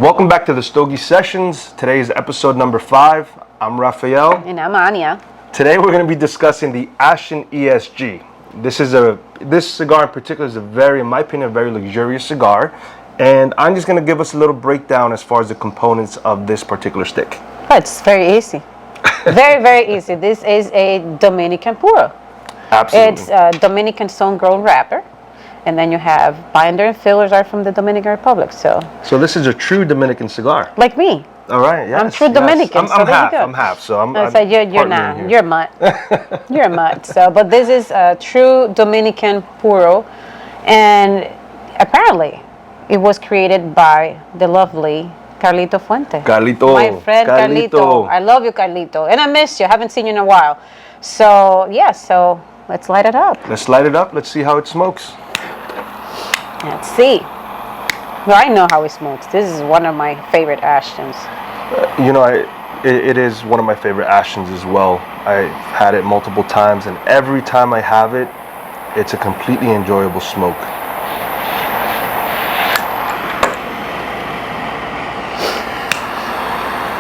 Welcome back to the Stogie Sessions. Today is episode number 5. I'm Rafael. And I'm Anya. Today we're going to be discussing the Ashton ESG. This cigar in particular is in my opinion, a very luxurious cigar. And I'm just going to give us a little breakdown as far as the components of this particular stick. Oh, it's very easy. Very, very easy. This is a Dominican Puro. Absolutely. It's a Dominican stone-grown wrapper. And then you have binder and fillers are from the Dominican Republic. So this is a true Dominican cigar. like me. All right, yes. I'm true Dominican. I'm half, so I'm you're not. here. You're a mutt. You're a mutt. So, but this is a true Dominican Puro. And apparently, it was created by the lovely Carlito Fuente. Carlito. My friend Carlito. I love you, Carlito. And I miss you. I haven't seen you in a while. So, so let's light it up. Let's light it up. Let's see how it smokes. Let's see. Well, I know how it smokes. This is one of my favorite Ashtons. It is one of my favorite Ashtons as well. I've had it multiple times, and every time I have it, it's a completely enjoyable smoke.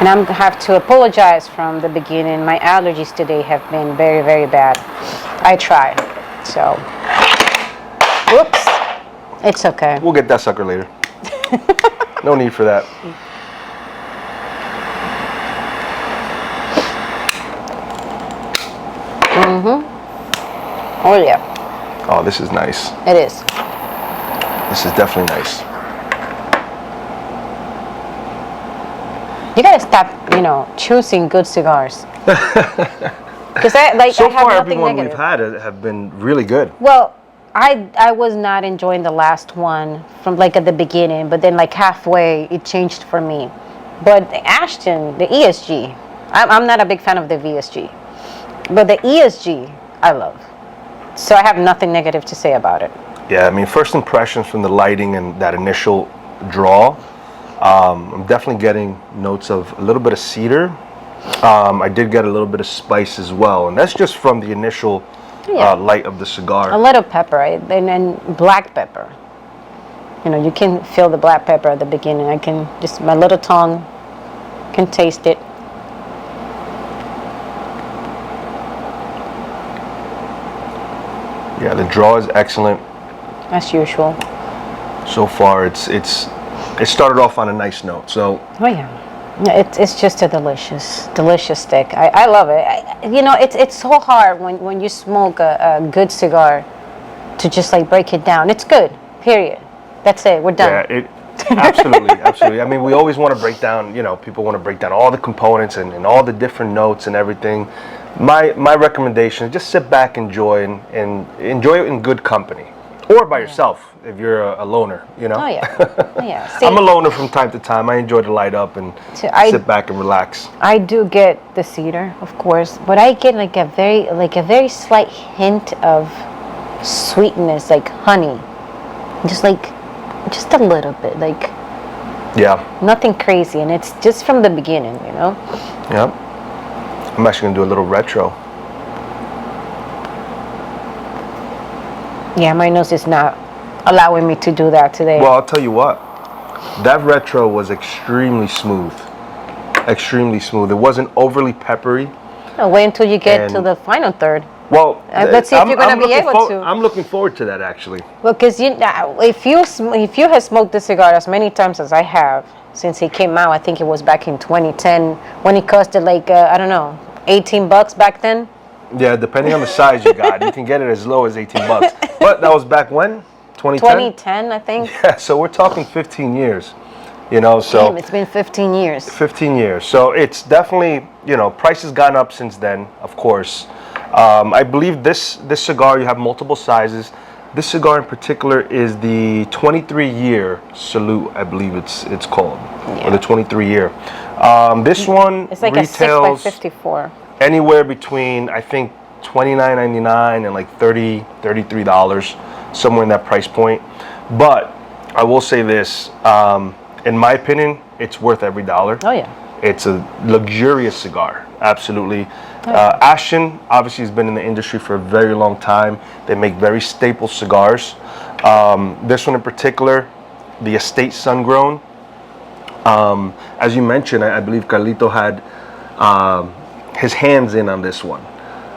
And I'm going to have to apologize from the beginning. My allergies today have been very, very bad. I tried. So, whoops. It's okay. We'll get that sucker later. No need for that. Oh, yeah. Oh, this is nice. It is. This is definitely nice. You got to stop, choosing good cigars. Because I have So far, nothing everyone negative. we've had have been really good. Well, I was not enjoying the last one from at the beginning, but then halfway it changed for me. But the Ashton, the ESG, I'm not a big fan of the VSG, but the ESG I love. So I have nothing negative to say about it. Yeah, I mean, first impressions from the lighting and that initial draw, I'm definitely getting notes of a little bit of cedar. I did get a little bit of spice as well, and that's just from the initial light of the cigar. A little pepper, and then black pepper. You can feel the black pepper at the beginning. My little tongue can taste it. Yeah, the draw is excellent. As usual. So far, it started off on a nice note. So. Oh yeah. It's just a delicious stick. I love it. It's so hard when you smoke a good cigar to just break it down. It's good. Period. That's it. We're done. Yeah, absolutely. I mean, we always want to break down. People want to break down all the components and all the different notes and everything. My recommendation is just sit back, enjoy, and enjoy it in good company, or by yourself if you're a loner. Oh yeah. See, I'm a loner from time to time. I enjoy to light up and sit back and relax. I do get the cedar, of course, but I get a very slight hint of sweetness, like honey, just a little bit, nothing crazy, and it's just from the beginning, Yep. I'm actually gonna do a little retro. Yeah, my nose is not allowing me to do that today. Well, I'll tell you what, that retro was extremely smooth. Extremely smooth. It wasn't overly peppery. Wait until you get to the final third. Well, let's see if you're going to be able to. I'm looking forward to that, actually. Well, because if you have smoked this cigar as many times as I have since it came out, I think it was back in 2010 when it costed I don't know, $18 back then. Yeah, depending on the size you got, you can get it as low as $18. But that was back when? 2010? 2010, I think. Yeah, so we're talking 15 years. So damn, it's been 15 years. 15 years. So it's definitely, price has gone up since then, of course. I believe this cigar, you have multiple sizes. This cigar in particular is the 23-year Salute, I believe it's called, or the 23-year. This one it's like retails a 6x54. Anywhere between, I think, $29.99 and $33, somewhere in that price point. But I will say this, in my opinion, it's worth every dollar. Oh yeah. It's a luxurious cigar, absolutely. Ashton obviously has been in the industry for a very long time. They make very staple cigars. This one in particular, the Estate Sun Grown, As you mentioned, I believe Carlito had his hands in on this one.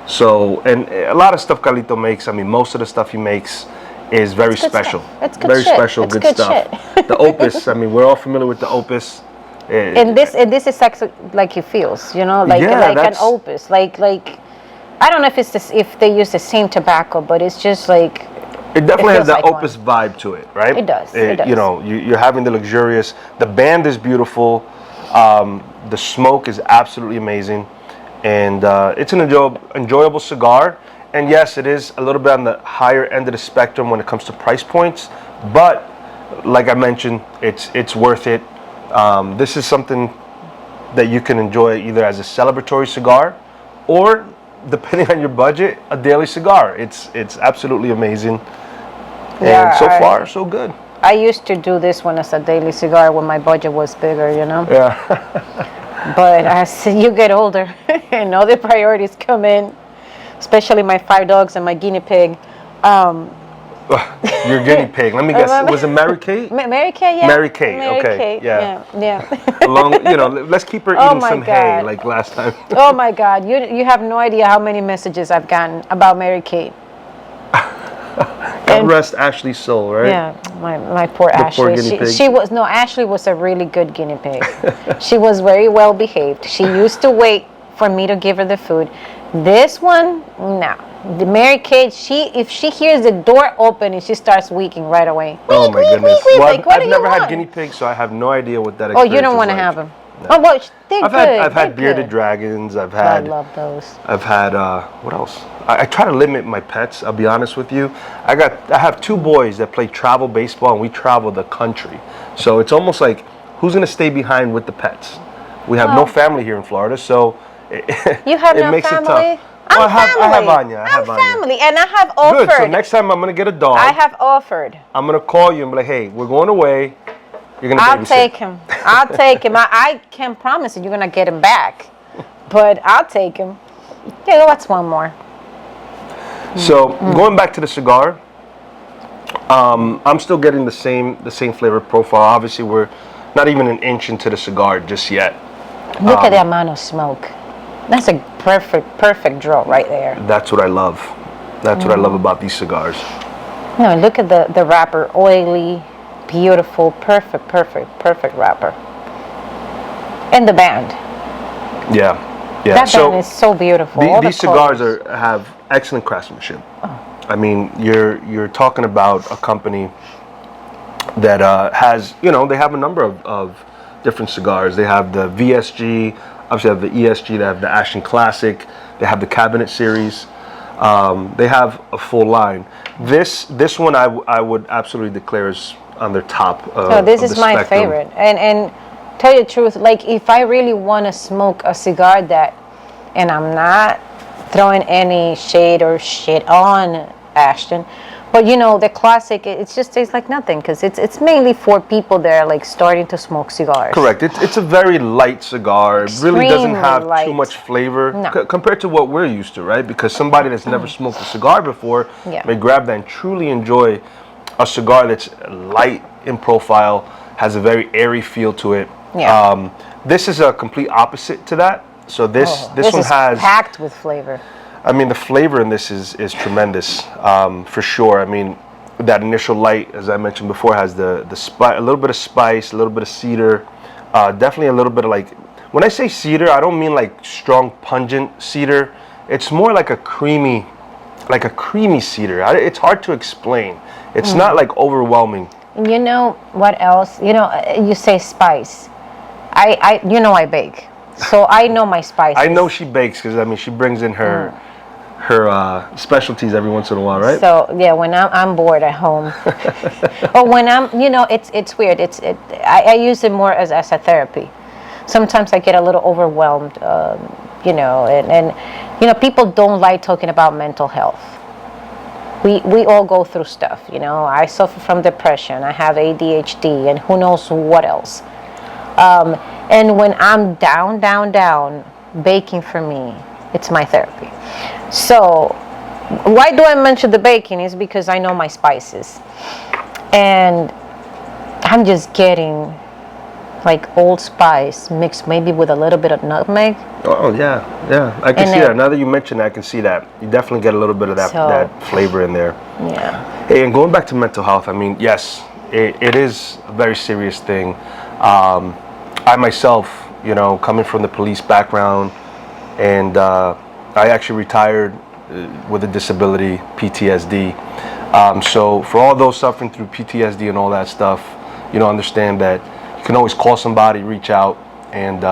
So, and a lot of stuff Carlito makes, I mean, most of the stuff he makes is very special. It's good very shit. special, It's good good stuff. shit. The Opus, I mean, we're all familiar with the Opus. And this is like it feels, you know, like Yeah, an opus, like I don't know if it's this, if they use the same tobacco, but it's just like it definitely has feels that like Opus one. vibe to it, right? It does. It does. You know, you're having the luxurious. The band is beautiful. The smoke is absolutely amazing, and it's an enjoyable cigar. And yes, it is a little bit on the higher end of the spectrum when it comes to price points, but like I mentioned, it's worth it. This is something that you can enjoy either as a celebratory cigar, or depending on your budget, a daily cigar. It's absolutely amazing, Yeah, and so far so good. I used to do this one as a daily cigar when my budget was bigger, you know. Yeah. But as you get older and other priorities come in, especially my 5 dogs and my guinea pig. Your guinea pig. Let me guess. Was it Mary Kate? Mary Kate, yeah. Mary Kate. Mary Okay. Kate, Yeah. yeah. Along, let's keep her Oh eating my some hay God. like last time. Oh my God, you have no idea how many messages I've gotten about Mary Kate. God rest Ashley's soul, right? Yeah, my poor The Ashley. poor guinea pig. Ashley was a really good guinea pig. She was very well behaved. She used to wait for me to give her the food. This one, no. The Mary Kate, if she hears the door open and she starts weaking right away. Oh my goodness. Well, Like, what I've do never you had want? guinea pigs, so I have no idea what that Oh, experience you don't is want to like. have them. No. Oh, well, they're I've good. had They're bearded good. dragons. I've I had. love those. I've had what else? I try to limit my pets. I'll be honest with you. I have 2 boys that play travel baseball, and we travel the country. So it's almost like, who's gonna stay behind with the pets? We have no family here in Florida, so You have it no makes family? it tough. Well, I have Anya. I have I'm Anya. family, and I have offered. Good. So next time I'm gonna get a dog. I have offered. I'm gonna call you and be like, hey, we're going away. You're gonna I'll babysit. take him. I'll take him. I can't promise you you're gonna get him back, but I'll take him. Yeah, what's one more? So going back to the cigar, I'm still getting the same flavor profile. Obviously, we're not even an inch into the cigar just yet. Look at the amount of smoke. That's a perfect draw right there. That's what I love. That's what I love about these cigars. No, look at the wrapper, oily, beautiful, perfect wrapper. And the band. Yeah. That band is so beautiful. All These the cigars colors. have excellent craftsmanship. I mean, you're talking about a company that has, they have a number of different cigars. They have the VSG, obviously they have the ESG, they have the Ashton Classic, they have the Cabinet Series. They have a full line. This one I would absolutely declare is on their top. So this of is the my spectrum. favorite. And tell you the truth, like if I really want to smoke a cigar and I'm not throwing any shade or shit on Ashton, but the classic, it just tastes like nothing because it's mainly for people that are like starting to smoke cigars. Correct. It's a very light cigar. It really doesn't Extremely have light. too much flavor No. compared to what we're used to, right? Because somebody that's never smoked a cigar before Yeah. may grab that and truly enjoy a cigar that's light in profile, has a very airy feel to it. Yeah. This is a complete opposite to that. So this one is has packed with flavor. I mean, the flavor in this is tremendous, for sure. I mean, that initial light, as I mentioned before, has the a little bit of spice, a little bit of cedar, definitely a little bit of like. When I say cedar, I don't mean like strong, pungent cedar. It's more like a creamy cedar. It's hard to explain. It's not like overwhelming. You know what else? You say spice. I bake, so I know my spices. I know she bakes because I mean she brings in her specialties every once in a while, right? So yeah, when I'm bored at home, or when I'm, it's weird. I use it more as a therapy. Sometimes I get a little overwhelmed, and people don't like talking about mental health. We all go through stuff, I suffer from depression. I have ADHD, and who knows what else. And when I'm down, baking for me, it's my therapy. So why do I mention the baking is because I know my spices, and I'm just getting like Old Spice mixed maybe with a little bit of nutmeg. Oh yeah, yeah. I can And see then- that. Now that you mention that, I can see that. You definitely get a little bit of that So- that flavor in there. Yeah. Hey, and going back to mental health, I mean, yes, it is a very serious thing. I myself, coming from the police background, and I actually retired with a disability, PTSD. So for all those suffering through PTSD and all that stuff, understand that you can always call somebody, reach out, and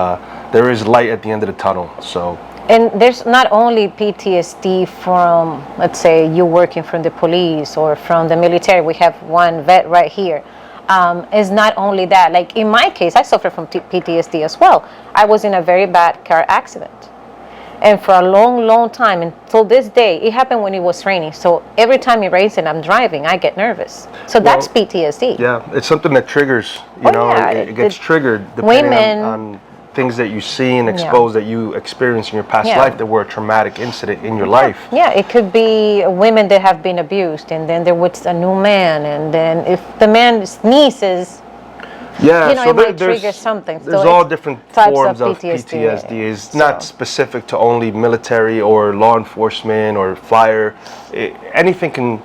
there is light at the end of the tunnel. So. And there's not only PTSD from, let's say, you working from the police or from the military. We have one vet right here. It's not only that. Like in my case, I suffer from PTSD as well. I was in a very bad car accident. And for a long, long time, until this day, it happened when it was raining. So every time it rains and I'm driving, I get nervous. So that's PTSD. Yeah, it's something that triggers, Yeah, it gets triggered depending women, on things that you see and expose that you experienced in your past life that were a traumatic incident in your life. Yeah, it could be women that have been abused, and then there was a new man, and then if the man sneezes, Yeah, it might trigger something. There's So all it's different types forms of of PTSD. PTSD. It's not specific to only military or law enforcement or fire. Anything can,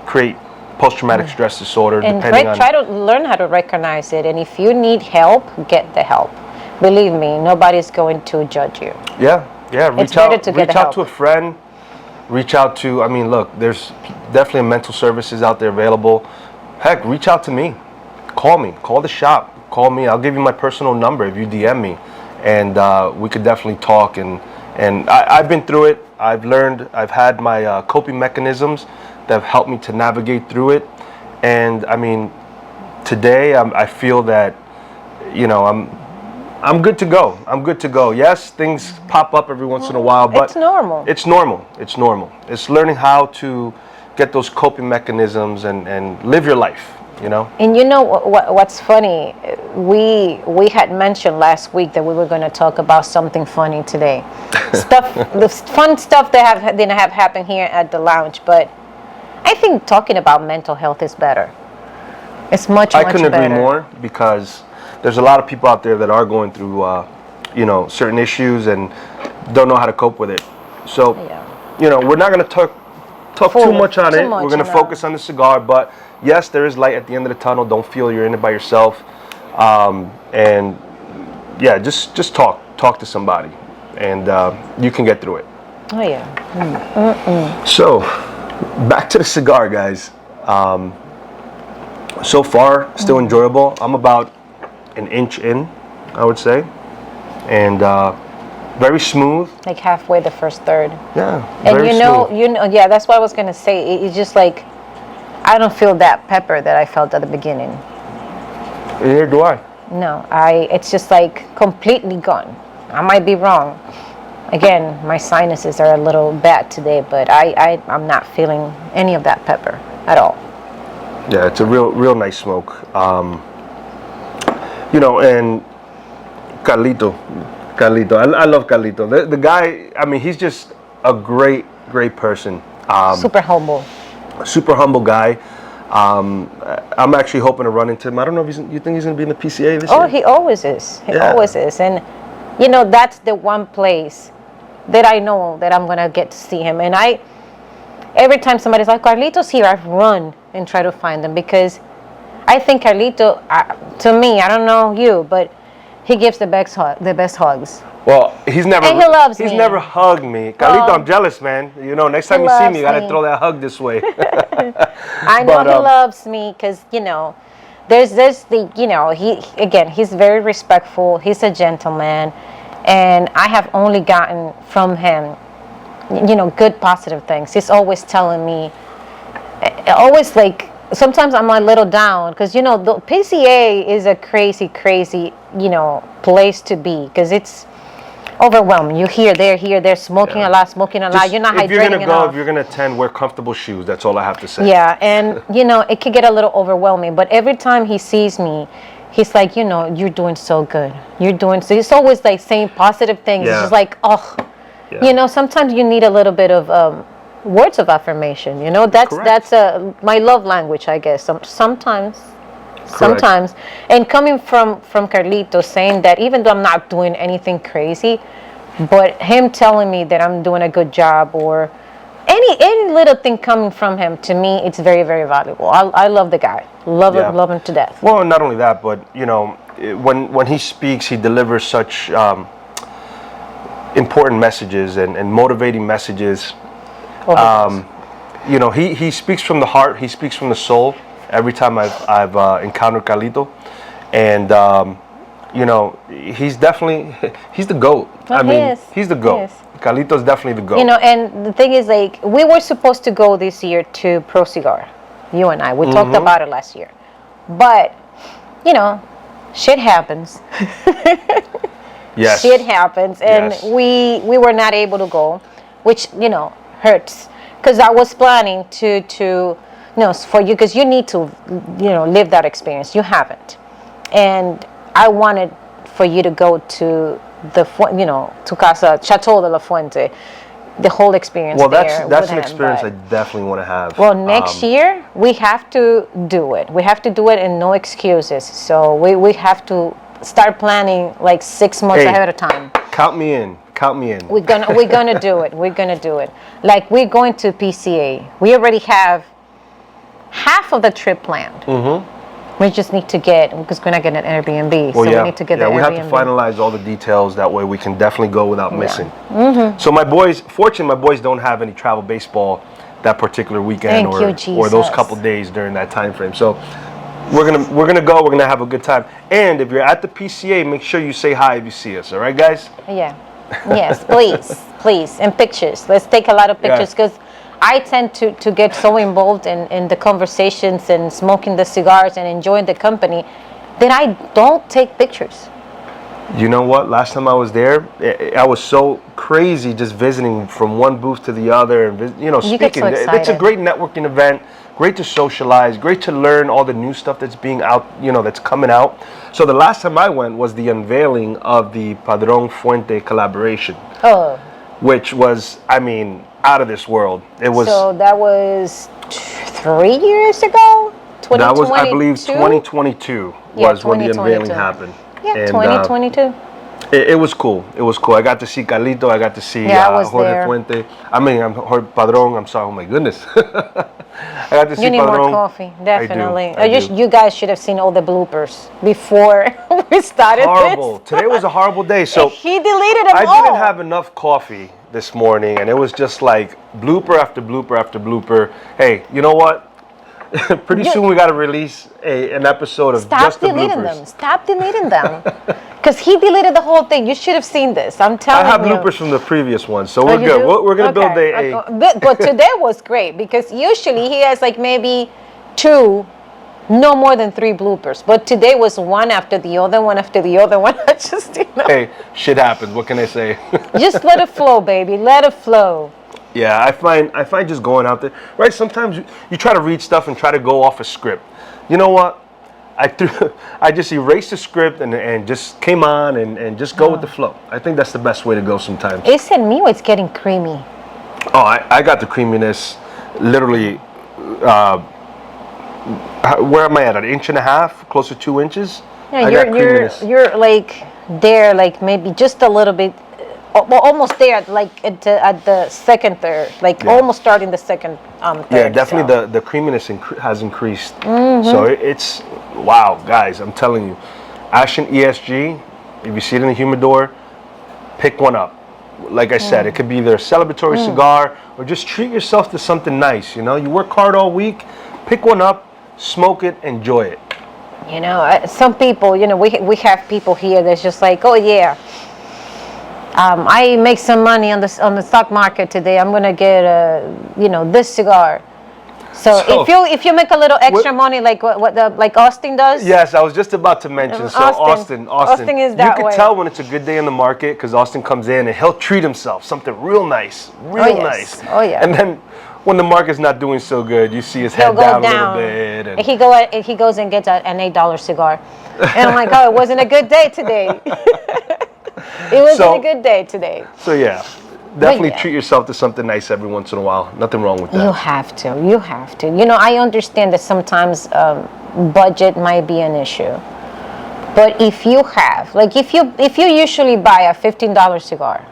create post-traumatic stress disorder. And depending on. try to learn how to recognize it. And if you need help, get the help. Believe me, nobody's going to judge you. Yeah. It's better to get reach out to a friend. Reach out to. I mean, look, there's definitely mental services out there available. Heck, reach out to me. Call me. Call the shop. Call me. I'll give you my personal number if you DM me, and we could definitely talk. And I've been through it. I've learned. I've had my coping mechanisms that have helped me to navigate through it. And I mean, today I feel that, I'm good to go. I'm good to go. Yes, things pop up every once in a while, but it's normal. It's normal. It's normal. It's learning how to get those coping mechanisms and live your life. And what's funny? We had mentioned last week that we were going to talk about something funny today. The fun stuff that didn't have happened here at the lounge, but I think talking about mental health is better. It's much I couldn't better. agree more, because there's a lot of people out there that are going through, certain issues and don't know how to cope with it. So, we're not going to talk too much on it. We're going to focus on the cigar, but yes, there is light at the end of the tunnel. Don't feel you're in it by yourself. And yeah, just talk to somebody, and you can get through it. Oh yeah. So, back to the cigar, guys. So far, still enjoyable. I'm about an inch in, I would say, and very smooth. Like halfway the first third. Yeah. And very smooth. yeah, that's what I was gonna say. It's just like I don't feel that pepper that I felt at the beginning. Neither do I. No, it's just like completely gone. I might be wrong. Again, my sinuses are a little bad today, but I'm not feeling any of that pepper at all. Yeah, it's a real nice smoke. And Carlito, I love Carlito. The guy, I mean, he's just a great person. Super humble. Super humble guy. I'm actually hoping to run into him. I don't know if you think he's going to be in the PCA this year? Oh, he always is. He always is. And, that's the one place that I know that I'm going to get to see him. And every time somebody's like, Carlito's here, I run and try to find him, because I think Carlito, to me, I don't know you, but he gives the best hugs. Well, he's never. And he loves me. He's never hugged me. Carlito, I'm jealous, man. Next time you see me, you gotta throw that hug this way. I know he loves me, because there's he's very respectful. He's a gentleman, and I have only gotten from him, good positive things. He's always telling me, always like. Sometimes I'm a little down, because the PCA is a crazy place to be, because it's overwhelming. You here, they're smoking a lot. You're not hydrating If you're gonna enough. if you're gonna attend, wear comfortable shoes. That's all I have to say. Yeah, and it could get a little overwhelming. But every time he sees me, he's like, you're doing so good. You're doing so. He's always like saying positive things. Yeah. It's just like, sometimes you need a little bit of words of affirmation. That's my love language, I guess. Sometimes. Sometimes. And coming from Carlito saying that even though I'm not doing anything crazy, but him telling me that I'm doing a good job, or any little thing coming from him, to me it's very, very valuable. I love the guy. Love him to death. Well, not only that, but when he speaks, he delivers such important messages and motivating messages. He speaks from the heart. He speaks from the soul. Every time I've encountered Carlito, and he's the GOAT. He's the GOAT. Carlito's definitely the GOAT. And the thing is, like, we were supposed to go this year to Pro Cigar, you and I. We talked about it last year, but shit happens. Yes. Shit happens, and we were not able to go, which hurts, because I was planning to for you, because you need to live that experience. You haven't, and I wanted for you to go to the to Casa Chateau de la Fuente, the whole experience. Well, there that's an him, experience I definitely want to have. Well, next year we have to do it. We have to do it, and no excuses. So we have to start planning like 6 months ahead of time. Count me in. We're gonna do it. We're gonna do it. Like, we're going to PCA. We already have half of the trip planned. We just need to because we're not getting an Airbnb, so we need to get the Airbnb. We have to finalize all the details. That way we can definitely go without missing. So my boys don't have any travel baseball that particular weekend or those couple days during that time frame. So we're gonna go. We're gonna have a good time. And if you're at the PCA, make sure you say hi if you see us. All right, guys? Yeah. Yes, please, and pictures. Let's take a lot of pictures, because I tend to get so involved in the conversations and smoking the cigars and enjoying the company that I don't take pictures. You know what? Last time I was there, I was so crazy just visiting from one booth to the other and You get speaking. so excited. It's a great networking event. Great to socialize. Great to learn all the new stuff that's being out. That's coming out. So the last time I went was the unveiling of the Padron Fuente collaboration. Oh. Which was, out of this world. It was. So that was 3 years ago. That was, I believe, 2022 was when the unveiling happened. Yeah, and 2022. It was cool. It was cool. I got to see Carlito. I got to see Jorge Fuente. I'm Jorge Padron. I'm sorry. Oh my goodness. I got to see Padron. You need more coffee, definitely. I do. You guys should have seen all the bloopers before we started. Horrible. Today was a horrible day. So he deleted them all. I didn't have enough coffee this morning, and it was just like blooper after blooper after blooper. Hey, you know what? Pretty soon we got to release an episode of just the bloopers. Stop deleting them. Because he deleted the whole thing. You should have seen this. I'm telling you. I have bloopers from the previous one, so we're good. We're going to build a... But today was great, because usually he has like maybe 2, no more than 3 bloopers. But today was one after the other, one after the other one. I just, Hey, shit happens. What can I say? Just let it flow, baby. Let it flow. Yeah, I find just going out there, right? Sometimes you try to read stuff and try to go off a script. You know what? I just erased the script and just came on and just go with the flow. I think that's the best way to go sometimes. It's in me, it's getting creamy. Oh, I got the creaminess literally, where am I at? 1.5 inches? Close to 2 inches? Yeah, you're like there, like maybe just a little bit, almost there, like at the second third, almost starting the second third. Yeah, definitely the creaminess has increased. So it's, wow, guys, I'm telling you. Ashton ESG, if you see it in the humidor, pick one up. Like I said, it could be either a celebratory cigar or just treat yourself to something nice. You work hard all week, pick one up, smoke it, enjoy it. Some people, we have people here that's just like, oh yeah, I make some money on the stock market today. I'm gonna get this cigar. So if you make a little extra money, like like Austin does. Yes, I was just about to mention. So Austin is that way. You can tell when it's a good day in the market, because Austin comes in and he'll treat himself something real nice, nice. Oh yeah. And then when the market's not doing so good, you see his head down a little bit. And he goes and gets an $8 cigar, and I'm like, oh, it wasn't a good day today. It wasn't a good day today. So yeah, definitely yeah. treat yourself to something nice every once in a while. Nothing wrong with that. You have to. You have to. You know, I understand that sometimes budget might be an issue, but if you have, like, if you usually buy a $15 cigar,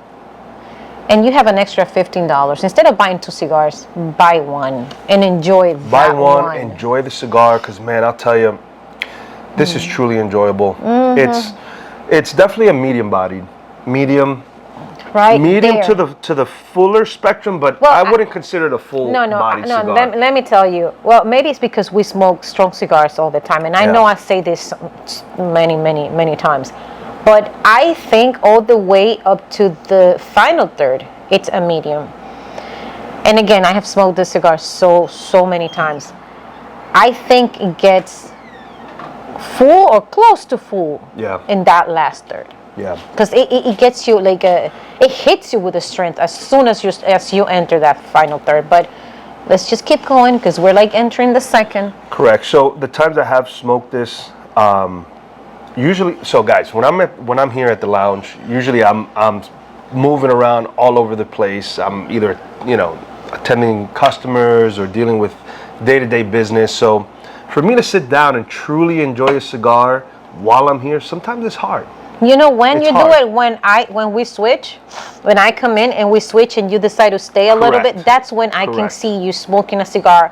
and you have an extra $15, instead of buying 2 cigars, buy one and enjoy that Buy one, enjoy the cigar, because man, I'll tell you, this is truly enjoyable. It's definitely a medium-bodied, medium there. to the fuller spectrum, but Well, I wouldn't consider it a full bodied cigar. Let me tell you. Well, maybe it's because we smoke strong cigars all the time, and I know I say this many times, but I think all the way up to the final third, it's a medium. And again, I have smoked this cigar so many times. I think it gets full or close to full in that last third. Yeah. Because it gets you like it hits you with the strength as soon as you enter that final third. But let's just keep going because we're like entering the second. Correct. So the times I have smoked this, usually, so guys, when I'm here at the lounge, usually I'm moving around all over the place. I'm either attending customers or dealing with day-to-day business. So for me to sit down and truly enjoy a cigar while I'm here, sometimes it's hard. You know, when It's you hard. do it, when we switch, when I come in and we switch and you decide to stay a little bit, that's when I can see you smoking a cigar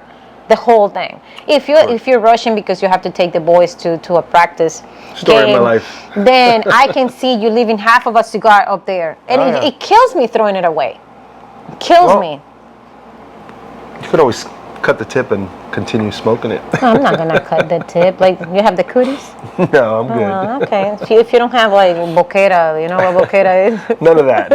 the whole thing. If you're rushing because you have to take the boys to a practice Story game, of my life. then I can see you leaving half of a cigar up there. And it kills me throwing it away. It kills me. You could always cut the tip and continue smoking it. I'm not gonna cut the tip. Like, you have the cooties? No, I'm good. Okay. If you don't have like boquera, you know what boquera is? None of that.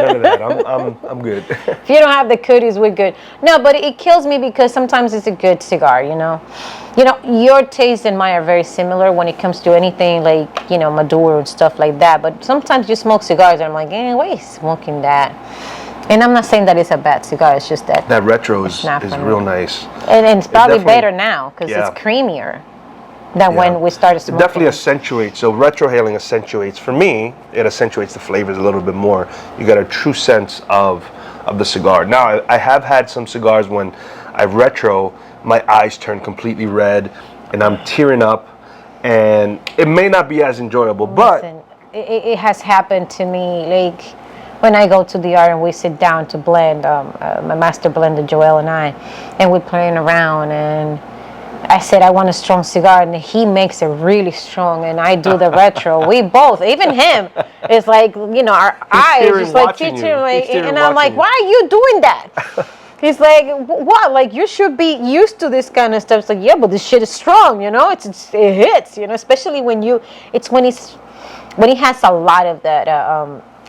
I'm good. If you don't have the cooties, we're good. No, but it kills me because sometimes it's a good cigar, you know. Your taste and mine are very similar when it comes to anything like, Maduro and stuff like that. But sometimes you smoke cigars and I'm like, why are you smoking that? And I'm not saying that it's a bad cigar. It's just that retro is real nice. And it's probably better now because it's creamier than when we started smoking. It definitely accentuates. So retrohaling accentuates. For me, it accentuates the flavors a little bit more. You get a true sense of the cigar. Now, I have had some cigars when I retro, my eyes turn completely red, and I'm tearing up, and it may not be as enjoyable. Listen, but it has happened to me. Like, when I go to the yard and we sit down to blend, my master blender Joel and we're playing around, and I said I want a strong cigar, and he makes it really strong, and I do the retro. We both, even him, it's like, our eyes just like teaching, and I'm like, why are you doing that? He's like, what? Like, you should be used to this kind of stuff. It's like, yeah, but this shit is strong, it hits, especially when he has a lot of that.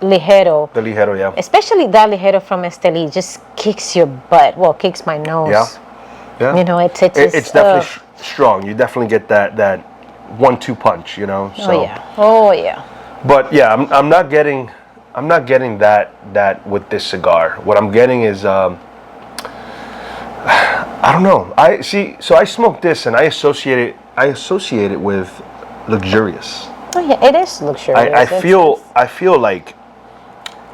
Ligero. The ligero, yeah. Especially that ligero from Esteli just kicks your butt. Well, kicks my nose. Yeah. It's definitely strong. You definitely get that 1-2 punch, So. Oh yeah. But yeah, I'm not getting that with this cigar. What I'm getting is I don't know. So I smoke this and I associate it with luxurious. Oh yeah, it is luxurious. I feel like,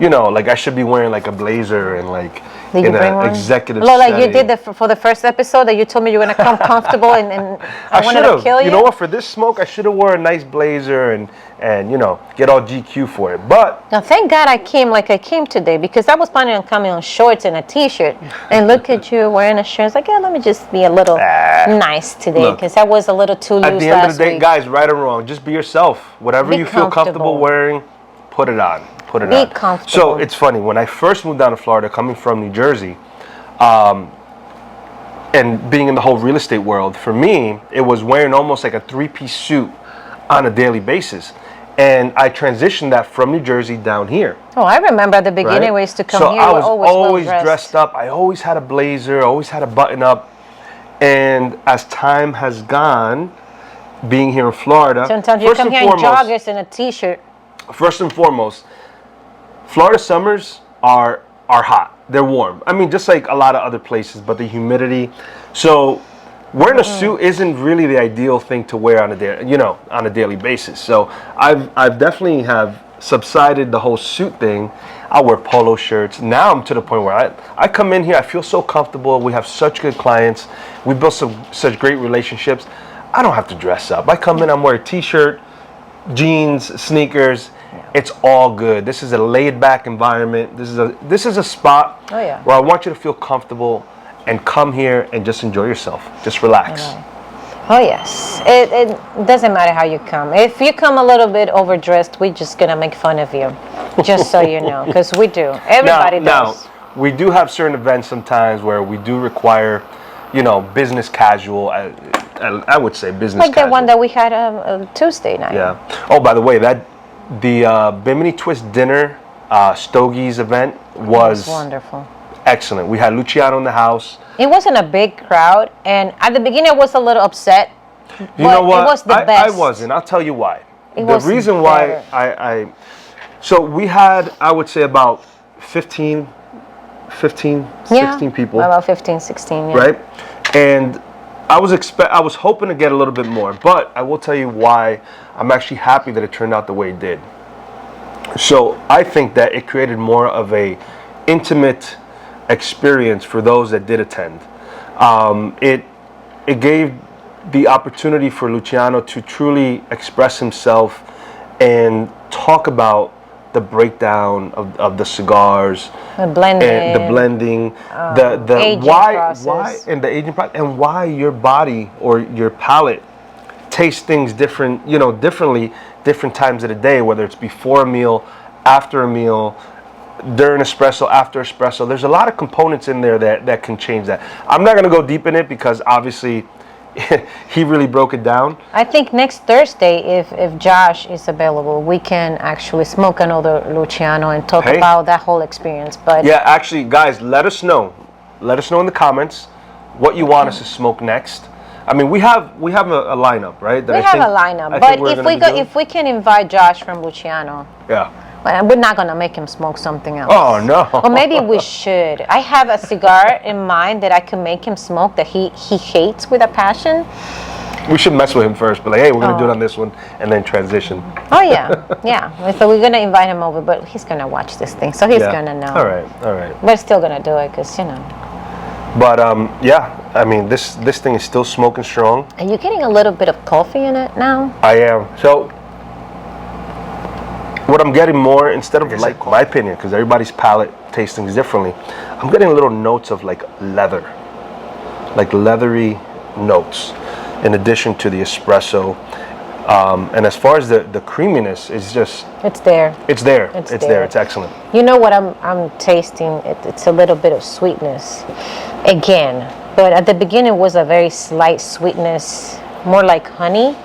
like I should be wearing like a blazer and like in an executive setting. Like you did for the first episode that you told me you were gonna come comfortable and I wanted to kill you. You know what? For this smoke, I should have worn a nice blazer and get all GQ for it. But now, thank God I came today because I was planning on coming on shorts and a t-shirt. And look at you wearing a shirt. It's like, let me just be a little nice today because I was a little too loose last week. At the end of the day, guys, right or wrong, just be yourself. Whatever you feel comfortable wearing, put it on. Be comfortable. So it's funny, when I first moved down to Florida, coming from New Jersey, and being in the whole real estate world, for me, it was wearing almost like a 3-piece suit on a daily basis. And I transitioned that from New Jersey down here. Oh, I remember at the beginning we used to come here. So I was always dressed up. I always had a blazer, always had a button up. And as time has gone, being here in Florida, sometimes you come here in joggers and a t-shirt. First and foremost, Florida summers are hot. They're warm. I mean, just like a lot of other places, but the humidity. So wearing a suit isn't really the ideal thing to wear on a daily basis. So I've definitely have subsided the whole suit thing. I wear polo shirts. Now I'm to the point where I come in here, I feel so comfortable. We have such good clients. We built such great relationships. I don't have to dress up. I come in, I'm wearing a t-shirt, jeans, sneakers. It's all good. This is a laid-back environment. This is a spot where I want you to feel comfortable and come here and just enjoy yourself. Just relax. Oh yes, it doesn't matter how you come. If you come a little bit overdressed, we're just gonna make fun of you, just so you know, because we do. Everybody does. Now, we do have certain events sometimes where we do require, business casual. I would say business like casual. the one that we had Tuesday night. Yeah. Oh, by the way, the Bimini Twist dinner, Stogies event was wonderful. Excellent. We had Luciano in the house. It wasn't a big crowd, and at the beginning I was a little upset. You know what? It was the best. I wasn't. I'll tell you why. The reason why so we had, I would say, about 16 people. About 15, 16, yeah. Right? And I was hoping to get a little bit more, but I will tell you why I'm actually happy that it turned out the way it did. So I think that it created more of a intimate experience for those that did attend. It gave the opportunity for Luciano to truly express himself and talk about the breakdown of the cigars, the blending, the aging why process. and the aging process, and why your body or your palate tastes things differently different times of the day, whether it's before a meal, after a meal, during espresso, after espresso. There's a lot of components in there that can change that. I'm not going to go deep in it because obviously he really broke it down. I think next Thursday, if Josh is available, we can actually smoke another Luciano and talk about that whole experience. But yeah, actually, guys, let us know. Let us know in the comments what you want us to smoke next. I mean, we have a lineup, right? We have a lineup, but if we can invite Josh from Luciano, well, we're not gonna make him smoke something else. Oh no! Or maybe we should. I have a cigar in mind that I can make him smoke that he hates with a passion. We should mess with him first, but like, hey, we're gonna do it on this one, and then transition. Oh yeah. So we're gonna invite him over, but he's gonna watch this thing, so he's gonna know. All right. We're still gonna do it, cause But I mean, this thing is still smoking strong. Are you getting a little bit of coffee in it now? I am. So what I'm getting more, instead of like my opinion, because everybody's palate tastes things differently, I'm getting little notes of like leather, like leathery notes, in addition to the espresso. And as far as the creaminess, it's there. It's there. It's excellent. You know what I'm tasting? It's a little bit of sweetness, again. But at the beginning, it was a very slight sweetness, more like honey.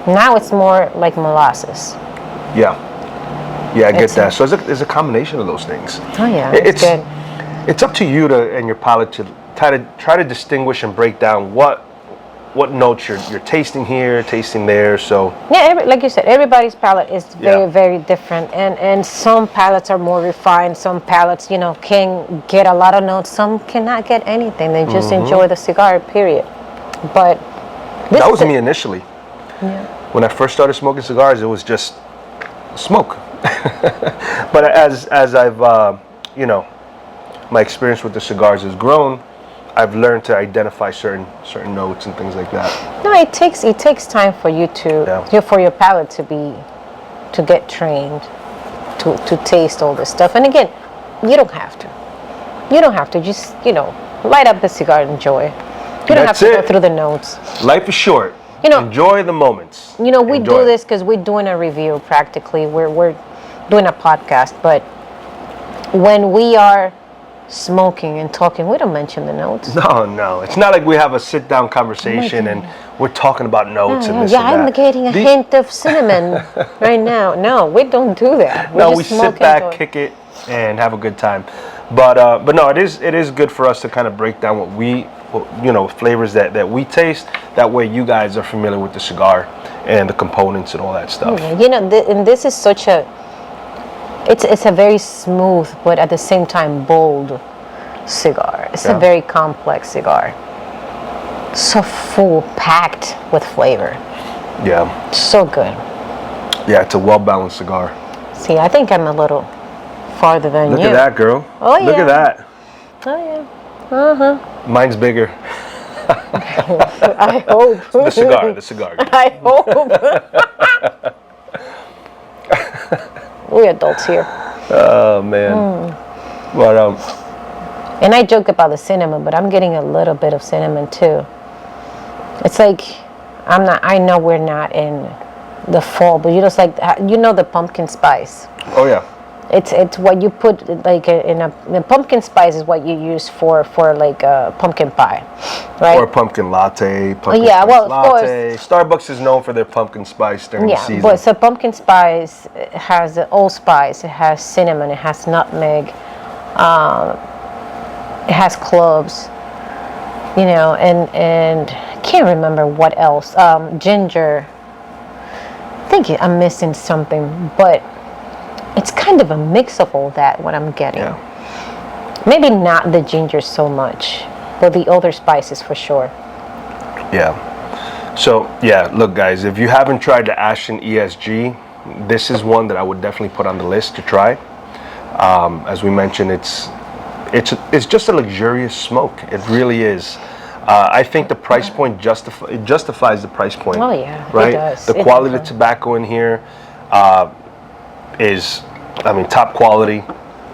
Now it's more like molasses. Yeah, I get that. So it's a combination of those things. Oh yeah, it's good. It's up to you and your palate to try to distinguish and break down what notes you're tasting here, tasting there. So yeah, like you said, everybody's palate is very different, and some palates are more refined. Some palates, can get a lot of notes. Some cannot get anything. They just enjoy the cigar, period. But that was me initially. Yeah. When I first started smoking cigars, it was just smoke. But as I've my experience with the cigars has grown, I've learned to identify certain notes and things like that. No, it takes time for you for your palate to get trained to taste all this stuff. And again, you don't have to. You don't have to. Just light up the cigar and enjoy. You don't have to go through the notes. Life is short. Enjoy the moments. We do this because we're doing a review practically. We're doing a podcast, but when we are smoking and talking, we don't mention the notes. No. It's not like we have a sit-down conversation and we're talking about notes and this and that. I'm getting a hint of cinnamon right now. No, we don't do that. We sit back, kick it, and have a good time. But no, it is good for us to kind of break down flavors that we taste. That way you guys are familiar with the cigar and the components and all that stuff. And this is such it's a very smooth, but at the same time bold cigar. It's a very complex cigar. So full, packed with flavor. Yeah. So good. Yeah, it's a well-balanced cigar. See, I think I'm a little farther than Look you. at that, girl. Oh, Look yeah. at that. Oh, yeah. Uh-huh. Mine's bigger. I hope. The cigar. I hope. We're adults here. Oh, man. But, And I joke about the cinnamon, but I'm getting a little bit of cinnamon too. It's like, I know we're not in the fall, but the pumpkin spice. oh, yeah. It's what you put like the pumpkin spice is what you use for like a pumpkin pie, right? Or pumpkin latte, pumpkin Yeah, spice well, of latte. Starbucks is known for their pumpkin spice during the season. But so pumpkin spice has allspice, it has cinnamon, it has nutmeg, it has cloves, and I can't remember what else. Ginger. I think I'm missing something, but it's kind of a mix of all that, what I'm getting. Yeah. Maybe not the ginger so much, but the other spices for sure. Yeah. So, yeah, look, guys, if you haven't tried the Ashton ESG, this is one that I would definitely put on the list to try. As we mentioned, it's just a luxurious smoke. It really is. I think the price point justifies the price point. Oh, yeah, right? it does. The quality of tobacco in here is, top quality.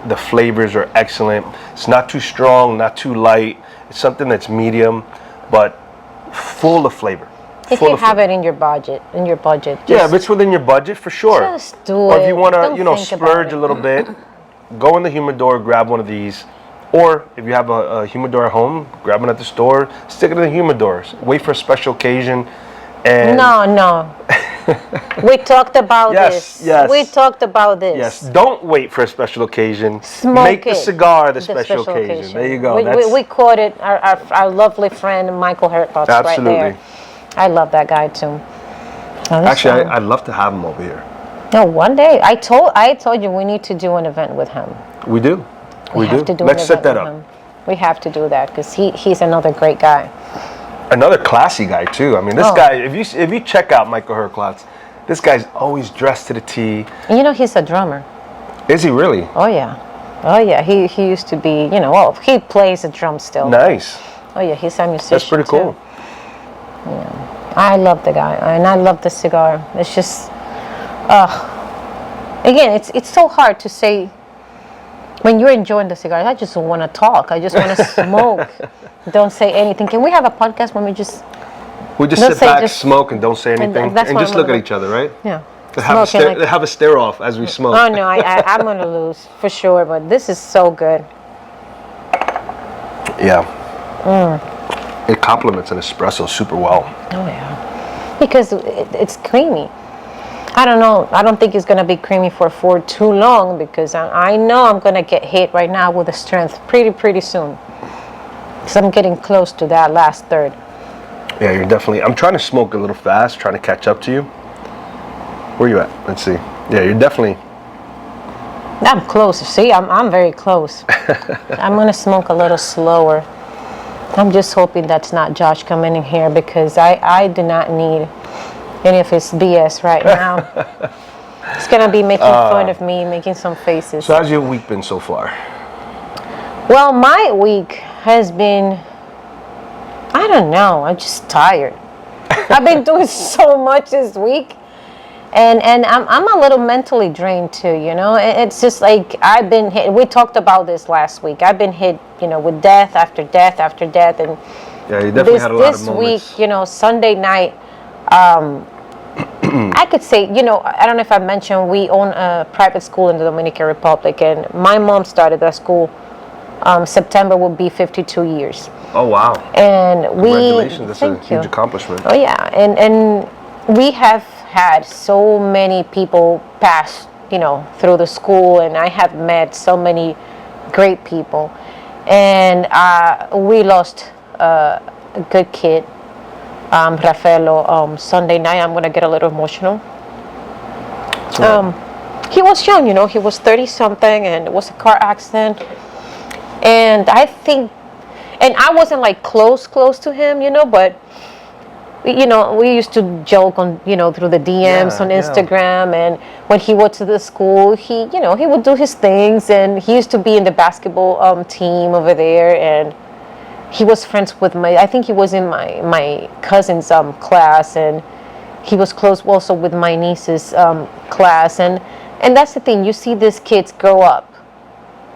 The flavors are excellent. It's not too strong, not too light. It's something that's medium, but full of flavor. If you have it in your budget, Yeah, if it's within your budget, for sure. Just do Or if you it. want to, Don't think about splurge it. a little bit, go in the humidor, grab one of these. Or if you have a humidor at home, grab one at the store, stick it in the humidor. Wait for a special occasion. And No. We talked about this. Yes. We talked about this. Yes, don't wait for a special occasion. Smoke Make the it. cigar the special occasion. There you go. We quoted our lovely friend Michael Hertlots right Absolutely. there. I love that guy too. Actually, I'd love to have him over here. No, one day I told you we need to do an event with him. We do. We have to do Let's an set event that with up. him. We have to do that because he's another great guy. Another classy guy too. This guy, if you check out Michael Herklotz, this guy's always dressed to the T. And he's a drummer. Is he really? Oh yeah. He used to be, he plays the drum still. Nice. Oh yeah, he's a musician. That's pretty cool. Too. Yeah. I love the guy, and I love the cigar. It's just, again, it's so hard to say when you're enjoying the cigar. I just want to talk. I just want to smoke. Don't say anything. Can we have a podcast when we just sit back, smoke, and don't say anything, that's and what just I'm look at gonna each other, right? Yeah. Have a stare off as we smoke. Oh no, I'm gonna lose for sure. But this is so good. Yeah. It complements an espresso super well. Oh yeah, because it's creamy. I don't know. I don't think it's gonna be creamy for too long because I know I'm gonna get hit right now with the strength pretty soon. Because I'm getting close to that last third. Yeah, you're definitely. I'm trying to smoke a little fast, trying to catch up to you. Where you at? Let's see. Yeah, you're definitely. I'm close. See, I'm very close. I'm gonna smoke a little slower. I'm just hoping that's not Josh coming in here because I do not need any of his BS right now. He's gonna be making fun of me, making some faces. So how's your week been so far? Well, my week has been, I don't know, I'm just tired. I've been doing so much this week. And I'm a little mentally drained too, It's just like I've been hit. We talked about this last week. I've been hit, with death after death after death. And yeah, you definitely had a lot of moments. This week, Sunday night, I could say, I don't know if I mentioned, we own a private school in the Dominican Republic. And my mom started that school. September will be 52 years. Oh, wow. And Congratulations. That's a huge accomplishment. Oh, yeah. And we have had so many people pass, through the school, and I have met so many great people. And we lost a good kid, Rafaelo, Sunday night. I'm going to get a little emotional. He was young, he was 30-something, and it was a car accident. And I think, and I wasn't like close to him, but we used to joke on, through the DMs on Yeah. Instagram. And when he went to the school, he would do his things. And he used to be in the basketball team over there. And he was friends with I think he was in my cousin's class. And he was close also with my niece's class. And that's the thing. You see these kids grow up.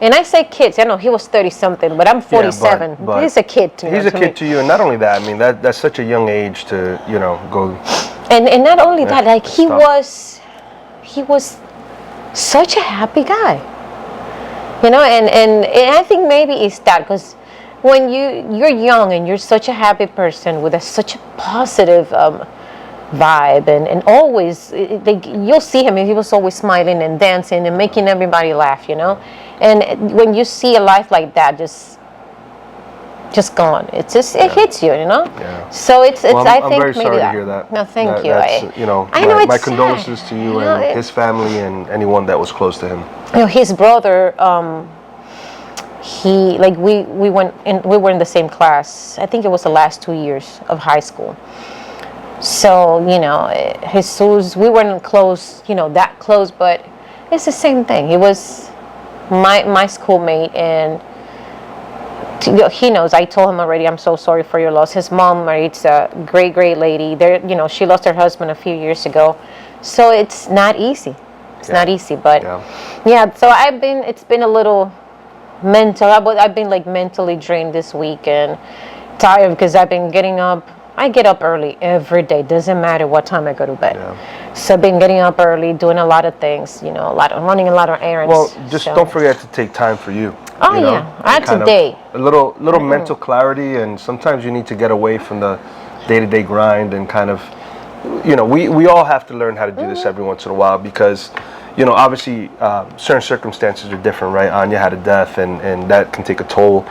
And I say kids. I know he was 30-something, but I'm 47. but he's a kid to me. He's a kid to you, and not only that, I mean that's such a young age to go. And not only that, like he tough. was such a happy guy. And I think maybe it's that, because when you're young and you're such a happy person with such a positive vibe, and always you'll see him, and he was always smiling and dancing and making everybody laugh, and when you see a life like that just gone, it hits you, Yeah. So it's Well, I I'm think very maybe sorry that. to hear that. No, thank you. That's, I know my it's condolences sad. to you and his family and anyone that was close to him. His brother, we were in the same class. I think it was the last 2 years of high school. So, Jesus, we weren't close, that close, but it's the same thing. He was my schoolmate, and he knows. I told him already, I'm so sorry for your loss. His mom married a great, great lady. She lost her husband a few years ago. So it's not easy. It's not easy, but so it's been a little mental. I've been like mentally drained this week and tired, because I've been getting up. I get up early every day. Doesn't matter what time I go to bed. Yeah. So I've been getting up early, doing a lot of things, running a lot of errands. Well, just don't forget to take time for you. Oh, yeah. That's a day. A little mental clarity, and sometimes you need to get away from the day-to-day grind and kind of, we all have to learn how to do this every once in a while, because, obviously certain circumstances are different, right? Anya had a death, and that can take a toll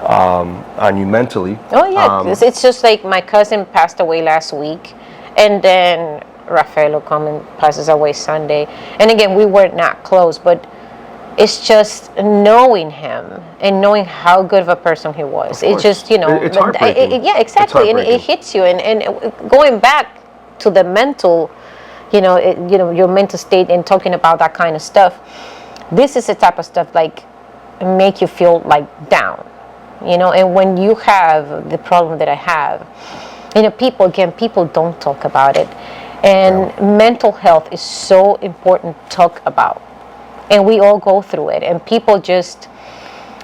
on you mentally. Oh, yeah. It's just like my cousin passed away last week, and then Rafael passes away Sunday. And again, we were not close, but it's just knowing him and knowing how good of a person he was. It's just, it's heartbreaking. Yeah, exactly. And it hits you. And going back to the mental, your mental state, and talking about that kind of stuff, this is the type of stuff like make you feel like down, and when you have the problem that I have, people don't talk about it. And mental health is so important to talk about. And we all go through it. And people just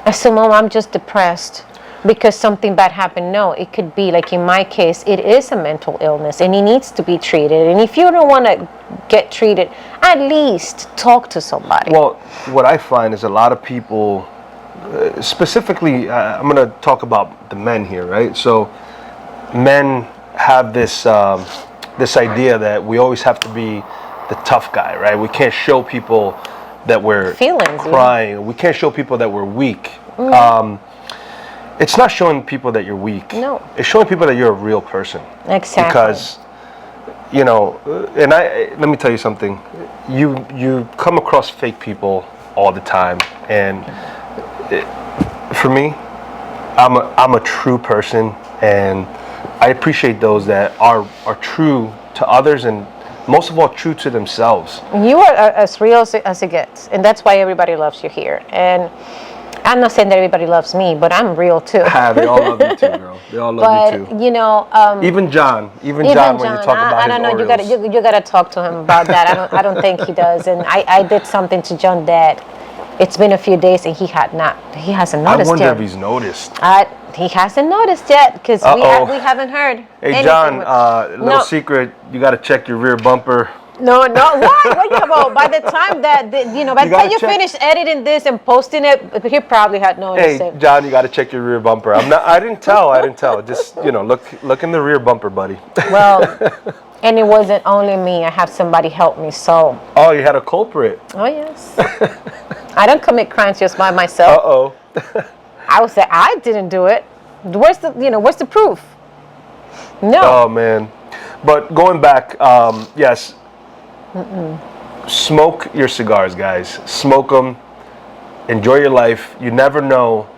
assume, I'm just depressed because something bad happened. No, it could be, like in my case, it is a mental illness and it needs to be treated. And if you don't want to get treated, at least talk to somebody. Well, what I find is a lot of people, specifically, I'm going to talk about the men here, right? So men have this idea that we always have to be the tough guy, right? We can't show people that we're crying. Yeah. We can't show people that we're weak. It's not showing people that you're weak. No. It's showing people that you're a real person. Exactly. Because, and let me tell you something. You come across fake people all the time, and for me, I'm a true person, and I appreciate those that are true to others, and most of all, true to themselves. You are as real as it gets, and that's why everybody loves you here. And I'm not saying that everybody loves me, but I'm real too. They all love you too, girl. They all love you too. Even John, when you talk about I don't know. Oreos. You gotta talk to him about that. I don't think he does. And I did something to John that it's been a few days and he hasn't noticed yet. I wonder if he's noticed. He hasn't noticed yet, because we haven't heard. Hey, John, little secret, you got to check your rear bumper. No, what? What you about? By the time by the time you finish editing this and posting it, he probably had noticed it. Hey, John, you got to check your rear bumper. I didn't tell. Just, look in the rear bumper, buddy. Well, and it wasn't only me. I have somebody help me, so. Oh, you had a culprit. Oh, yes. I don't commit crimes just by myself. Uh-oh. I would say I didn't do it. Where's the proof? No. Oh, man. But going back, yes. Smoke your cigars, guys. Smoke them. Enjoy your life. You never know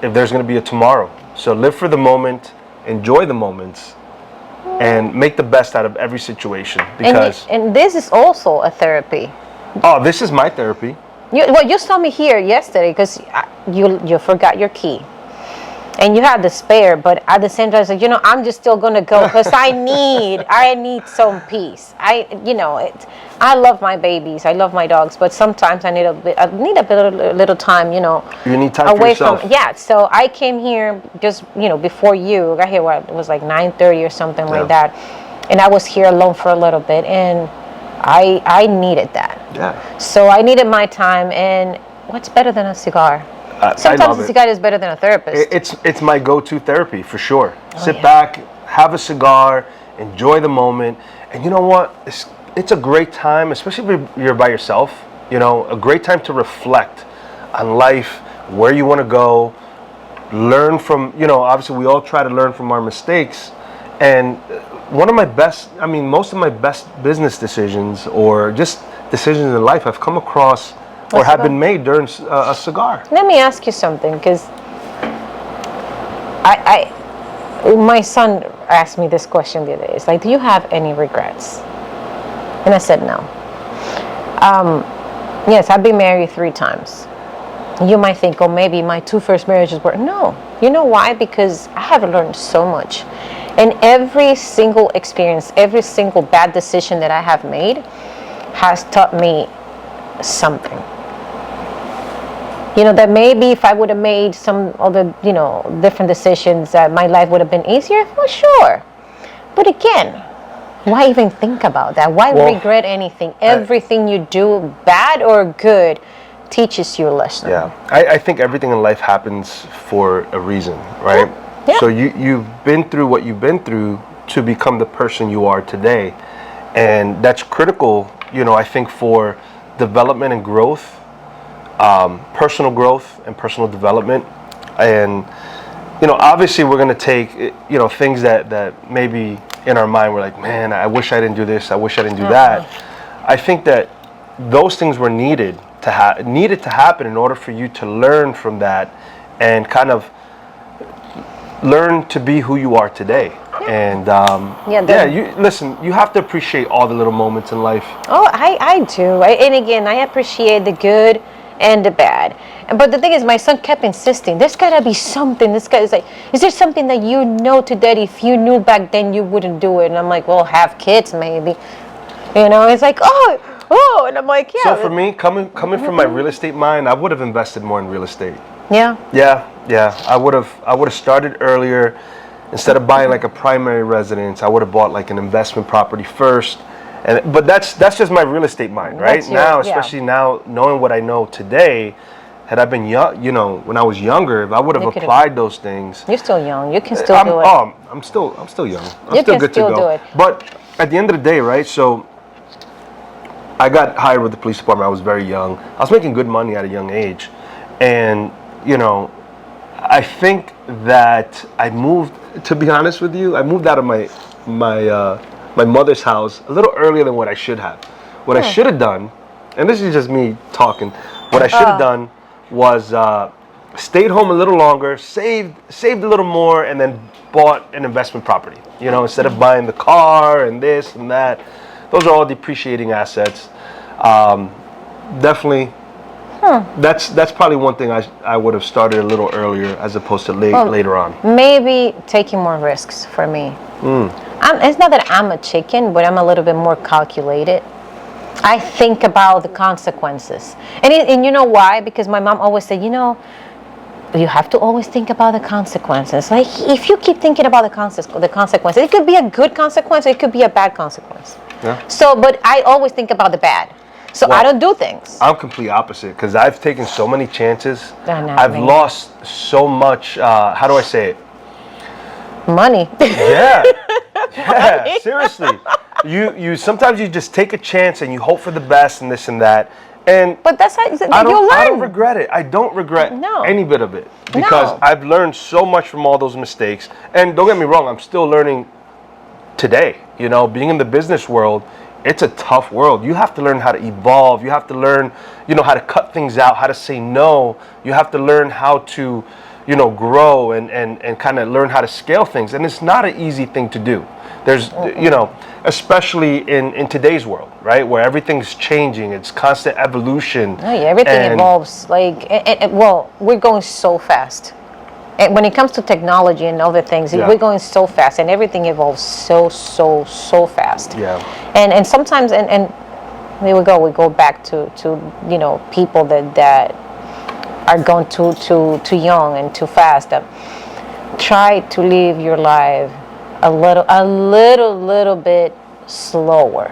if there's going to be a tomorrow. So live for the moment. Enjoy the moments. and make the best out of every situation. Because and this is also a therapy. oh, this is my therapy. You saw me here yesterday because you forgot your key. And you had the spare, but at the same time, I was like, I'm just still gonna go because I need some peace. I love my babies, I love my dogs, but sometimes I need a little time, You need time for away yourself. from so I came here just before you got here. It was like 9:30 or something like that, and I was here alone for a little bit, and I needed that. Yeah. So I needed my time, and what's better than a cigar? Sometimes a cigar is better than a therapist. It's my go-to therapy for sure. Sit yeah. back, have a cigar, enjoy the moment, and you know what? It's a great time, especially if you're by yourself. A great time to reflect on life, where you want to go, learn from. Obviously we all try to learn from our mistakes, and most of my best business decisions or just decisions in life have come across or have been made during a cigar. Let me ask you something, because my son asked me this question the other day. It's like, do you have any regrets? And I said no. Yes, I've been married 3 times. You might think, oh, maybe my 2 first marriages were. No. You know why? Because I have learned so much. And every single experience, every single bad decision that I have made has taught me something. That maybe if I would have made some other, different decisions, my life would have been easier. Well, sure. But again, why even think about that? Why regret anything? Everything you do, bad or good, teaches you a lesson. Yeah, I think everything in life happens for a reason, right? Yeah. So you've been through what you've been through to become the person you are today. And that's critical, I think, for development and growth. Personal growth and personal development, and obviously we're going to take things that maybe in our mind we're like, man, I wish I didn't do this, I wish I didn't do that. I think that those things were needed to happen in order for you to learn from that and kind of learn to be who you are today. And you have to appreciate all the little moments in life. Oh, I do. And again, I appreciate the good and the bad. But the thing is, my son kept insisting, there's gotta be something. This guy is like, is there something that today, if you knew back then, you wouldn't do it? And I'm like, well, have kids maybe. It's like, oh, and I'm like, yeah. So for me, coming from my real estate mind, I would have invested more in real estate. Yeah. Yeah. I would have started earlier. Instead of buying like a primary residence, I would have bought like an investment property first. But that's just my real estate mind, right? Especially now, knowing what I know today, had I been young, when I was younger, if I would have applied those things. You're still young. You can still do it. I'm still young. You still can good still to go. do it. But at the end of the day, right? So I got hired with the police department. I was very young. I was making good money at a young age, and I think that I moved. To be honest with you, I moved out of my mother's house a little earlier than what I should have. What I should have done, and this is just me talking, what I should have done was stayed home a little longer, saved a little more, and then bought an investment property. Instead of buying the car and this and that. Those are all depreciating assets. Definitely. That's probably one thing I would have started a little earlier as opposed to later on. Maybe taking more risks for me. It's not that I'm a chicken, but I'm a little bit more calculated. I think about the consequences. And you know why? Because my mom always said, you have to always think about the consequences. Like, if you keep thinking about the consequences, it could be a good consequence, or it could be a bad consequence. Yeah. So, but I always think about the bad. So I don't do things. I'm complete opposite, because I've taken so many chances. I've lost so much, how do I say it? Money. Yeah. Yeah, seriously. You sometimes you just take a chance and you hope for the best and this and that. But that's how you learn. I don't regret it. I don't regret any bit of it, because I've learned so much from all those mistakes. And don't get me wrong, I'm still learning today. Being in the business world, it's a tough world. You have to learn how to evolve. You have to learn, how to cut things out, how to say no. You have to learn how to, grow and kind of learn how to scale things. And it's not an easy thing to do. There's, you know, especially in today's world, right, where everything's changing, it's constant evolution. Oh, yeah, everything evolves. Like, well, we're going so fast. And when it comes to technology and other things, Yeah. we're going so fast, and everything evolves so fast. Yeah. And sometimes, and there we go. We go back to you know, people that are going too young and too fast. Try to live your life a little bit slower.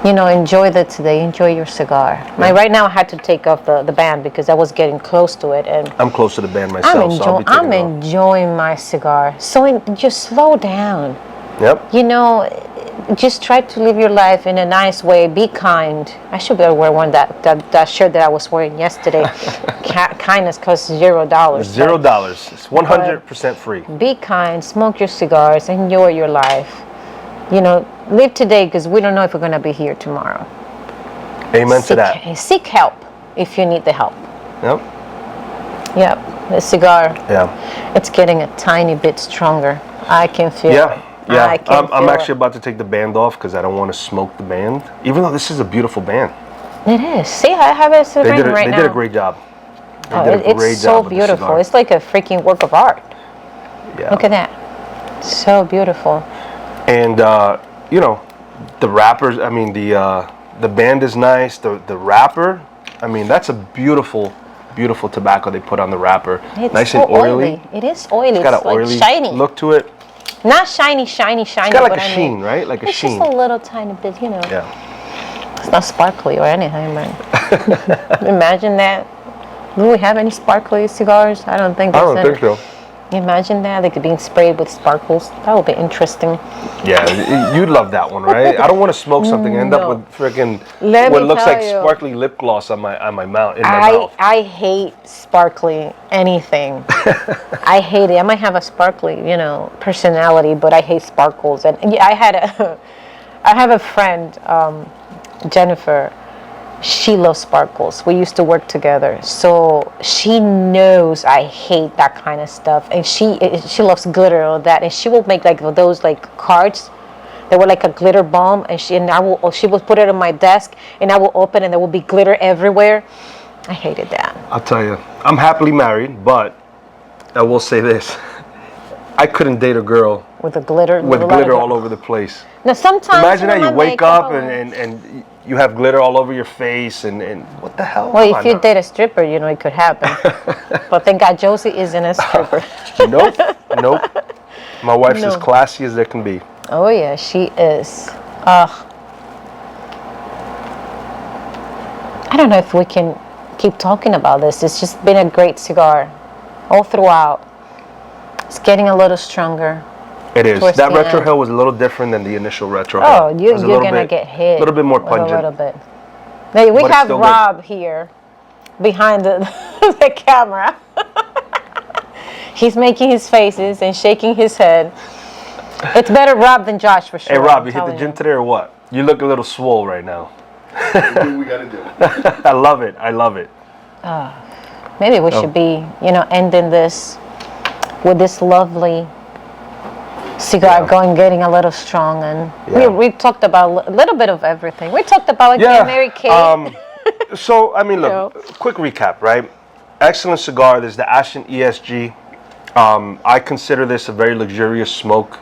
You know, enjoy the today, enjoy your cigar. Yeah. Right now I had to take off the band because I was getting close to it, and I'm close to the band myself, I'm enjoying my cigar. So just slow down. Yep. You know, just try to live your life in a nice way. Be kind. I should be able to wear one that shirt that I was wearing yesterday. Kindness costs $0. $0. It's 100% free. Be kind. Smoke your cigars. Enjoy your life. You know, live today because we don't know if we're going to be here tomorrow. Amen to that. Seek help if you need the help. Yep. Yep. The cigar. Yeah. It's getting a tiny bit stronger. I can feel it. Yeah. I'm actually it. about to take the band off because I don't want to smoke the band, even though this is a beautiful band. It is. See, I have it right now. They did a great job. It's so beautiful. It's like a freaking work of art. Yeah. Look at that. So beautiful. And you know, the wrappers. I mean, the band is nice. The wrapper. I mean, that's a beautiful tobacco they put on the wrapper. It's nice so and oily. It is oily. It's got it's an oily like shiny look to it. Not shiny. It's got like a sheen, right? Like a it's sheen. Just a little tiny bit, you know. Yeah. It's not sparkly or anything, man. Imagine that. Do we have any sparkly cigars? I don't think. I don't think so. Imagine that, like being sprayed with sparkles. That would be interesting. Yeah, you'd love that one, right? I don't want to smoke something and end up with freaking what looks like sparkly lip gloss on my mouth. I hate sparkly anything. I hate it. I might have a sparkly, you know, personality, but I hate sparkles. And yeah, I have a friend, Jennifer. She loves sparkles. We used to work together, so she knows I hate that kind of stuff, and she loves glitter and all that, and she will make like those like cards that were like a glitter bomb, and she will put it on my desk, and I will open, and there will be glitter everywhere. I hated that. I'll tell you, I'm happily married, but I will say this: I couldn't date a girl with glitter all over the place. Now sometimes imagine that you wake up and you have glitter all over your face and what the hell? Well, if you date a stripper, you know it could happen. But thank God Josie isn't a stripper. Nope. My wife's as classy as there can be. Oh yeah, she is. I don't know if we can keep talking about this. It's just been a great cigar all throughout. It's getting a little stronger. It is. That retro hill was a little different than the initial retro hill. Oh, you're going to get hit. A little bit more pungent. A little bit. Now, we have Rob here behind the camera. He's making his faces and shaking his head. It's better Rob than Josh for sure. Hey, Rob, you hit the gym today or what? You look a little swole right now. We got to do it. I love it. Maybe we should be, ending this with this lovely cigar getting a little strong, and we talked about a little bit of everything. We talked about Mary Kay. So I mean, look, quick recap, right? Excellent cigar. There's the Ashton ESG. I consider this a very luxurious smoke.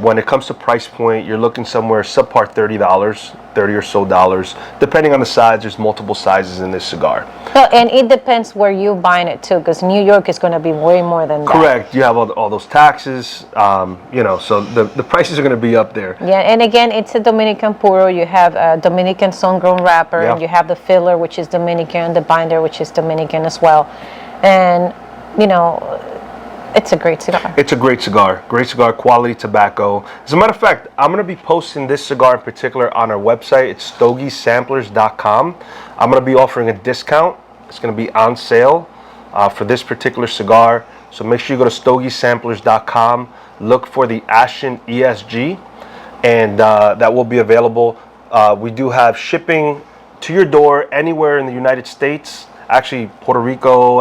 When it comes to price point, you're looking somewhere subpar $30 or so, depending on the size. There's multiple sizes in this cigar. Well, and it depends where you're buying it too, because New York is going to be way more than that. Correct. You have all those taxes, so the prices are going to be up there. Yeah, and again, it's a Dominican puro. You have a Dominican sun-grown wrapper, and you have the filler, which is Dominican, the binder, which is Dominican as well. And, it's a great cigar. It's a great cigar. Great cigar, quality tobacco. As a matter of fact, I'm going to be posting this cigar in particular on our website. It's stogiesamplers.com. I'm going to be offering a discount. It's going to be on sale for this particular cigar. So make sure you go to stogiesamplers.com. Look for the Ashton ESG, and that will be available. We do have shipping to your door anywhere in the United States. Actually, Puerto Rico,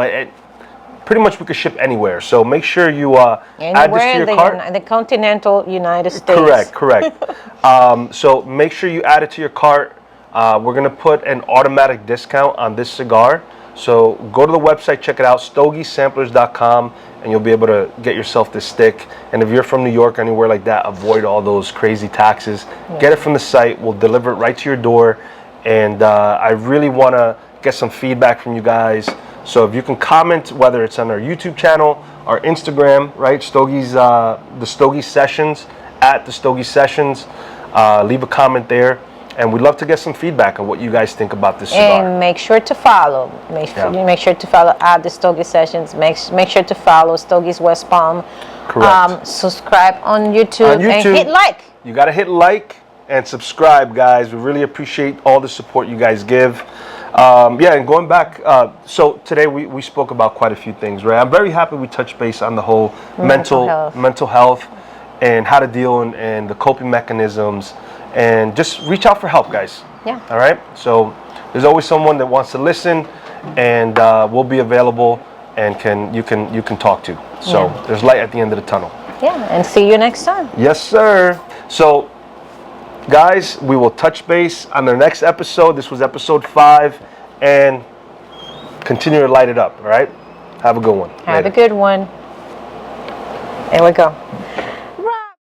pretty much we could ship anywhere. So make sure you add this to Anywhere your in cart. the continental United States. Correct. So make sure you add it to your cart. We're gonna put an automatic discount on this cigar. So go to the website, check it out, stogiesamplers.com, and you'll be able to get yourself this stick. And if you're from New York or anywhere like that, avoid all those crazy taxes. Get it from the site. We'll deliver it right to your door. And I really want to get some feedback from you guys. So if you can comment, whether it's on our YouTube channel, our Instagram, right? Stogies, the Stogie Sessions, at the Stogie Sessions. Leave a comment there. And we'd love to get some feedback on what you guys think about this cigar. And make sure to follow. Make sure to follow at the Stogie Sessions. Make sure to follow Stogies West Palm. Correct. Subscribe on YouTube, and hit like. You got to hit like and subscribe, guys. We really appreciate all the support you guys give. And going back, so today we spoke about quite a few things, right? I'm very happy we touched base on the whole mental health and how to deal and the coping mechanisms. And just reach out for help, guys. Yeah. All right. So there's always someone that wants to listen, and we'll be available and you can talk to. So there's light at the end of the tunnel. Yeah. And see you next time. Yes, sir. So, guys, we will touch base on the next episode. This was episode 5, and continue to light it up. All right. Have a good one. Have a good one. There we go.